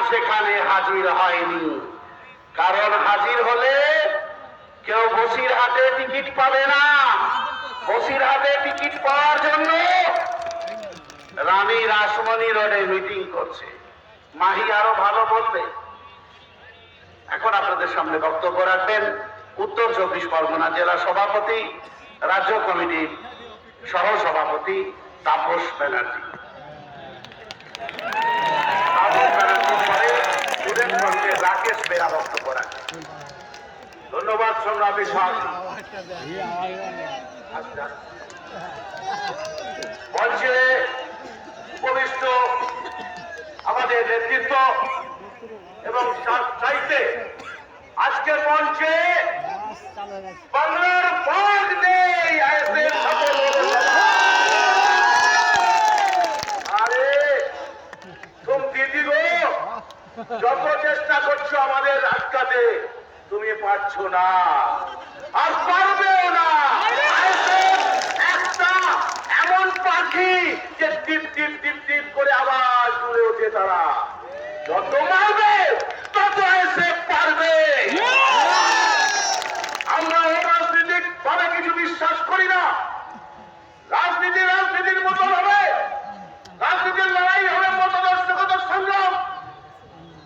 সেখানে হাজির হয়নি, কারণ হাজির হলে কেউ বসিরহাটে টিকিট পাবে না। বসিরহাটে টিকিট পাওয়ার জন্য রানী রাসমণি রোডে মিটিং করছে। মাহি আরো ভালো বলবে। এখন আপনাদের সামনে বক্তব্য রাখবেন উত্তর 24 পরগনা জেলা সভাপতি, রাজ্য কমিটির সহ সভাপতি তাপস ব্যানার্জি। রাকেশ বেরা বক্তব্য রাখবেন। ধন্যবাদ সংগ্রামী মঞ্চে উপবিষ্ট আমাদের নেতৃত্ব এবং চাইতে আজকের মঞ্চে বাংলার বাদ নেই। আরে তুমি দিদি গো, যত চেষ্টা করছো আমাদের আটকাতে, তুমি পারছো না আর পারবেও না। একটা এমন পাখি যে টিপ টিপ টিপ টিপ করে আবার জুড়ে ওঠে, তারা যত মারবে তত এসে পারবে। আমরা রাজনৈতিক ভাবে কিছু বিশ্বাস করি না। রাজনীতির মতন হবে, রাজনীতির লড়াই হবে মতদর্শগত সংগ্রাম।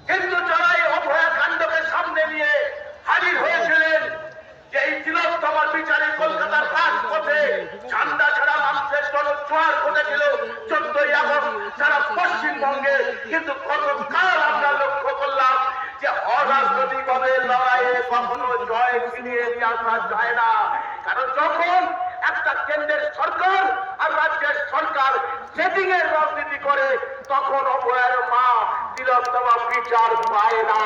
কিন্তু যারা এই অভয়া কাণ্ডকে সামনে নিয়ে হাজির হয়েছিলেন, যে এই তিলোত্তমার বিচারে কলকাতার রাজপথে ঝান্ডা ছাড়া মানুষের জনজোয়ার ঘটেছিল 14ই আগস্ট সারা পশ্চিমবঙ্গে, কিন্তু গতকাল আমরা লক্ষ্য করলাম যে অরাজনৈতিক ভাবে লড়াইয়ে কখনো জয় ছিনিয়ে নিয়ে আসা যায় না। কারণ যখন একটা কেন্দ্রের সরকার আর রাজ্যের সরকার সেটিং এর রাজনীতি করে, তখন অভয়ের মা তিলোত্তমা বিচার পায় না।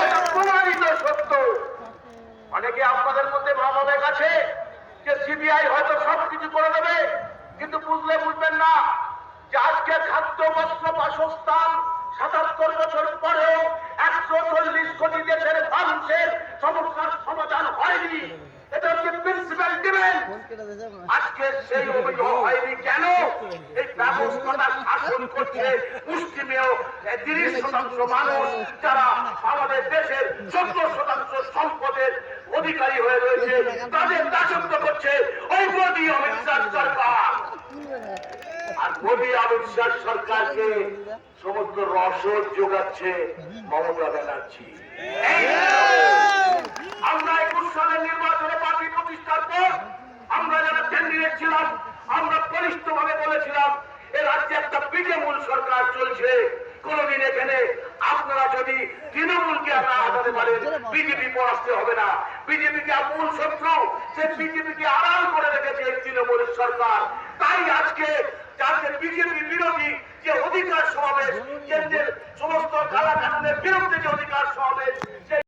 এটা প্রমাণিত সত্য। অনেকে আপনাদের মধ্যে ভাবাবেগ আছে যে সিবিআই হয়তো সবকিছু করে দেবে, কিন্তু বুঝবেন না যে আজকে খাদ্য, বস্ত্র, বাসস্থান 77 বছর পরেও 140 কোটি দেশের মানুষের সমস্যার সমাধান হয়নি। এটা হচ্ছে প্রিন্সিপাল ডিমান্ড। আজকে সেই অভিযোগ হয়নি কেন? এই ব্যবস্থাটা শাসন করছে মুষ্টিমেয় 30% মানুষ, যারা আমাদের দেশের 14% সম্পদের অধিকারী হয়ে রয়েছে, তাদের দাসত্ব করছে ওই মোদী অমিত শাহ সরকার। আর মোদী অমিত শাহ সরকারকে সমস্ত রসদ যোগাচ্ছে মমতা ব্যানার্জি। আমরা 21 সালের নির্বাচনে পার্টি প্রতিষ্ঠার পর আমরা যারা ক্যান্ডিডেট ছিলাম, আমরা বলিষ্ঠ ভাবে বলেছিলাম এ রাজ্যে একটা তৃণমূল সরকার চলছে। কোনদিন এখানে আপনারা যদি তৃণমূলকে না হারাতে পারেন, বিজেপি পরাস্ত হবে না। বিজেপিকে মূল শত্রু, সে বিজেপিকে আড়াল করে রেখেছে এই তৃণমূল সরকার। তাই আজকে যাতে বিজেপি বিরোধী যে অধিকার সমাবেশ, কেন্দ্রের সমস্ত কালাকানুনের বিরুদ্ধে যে অধিকার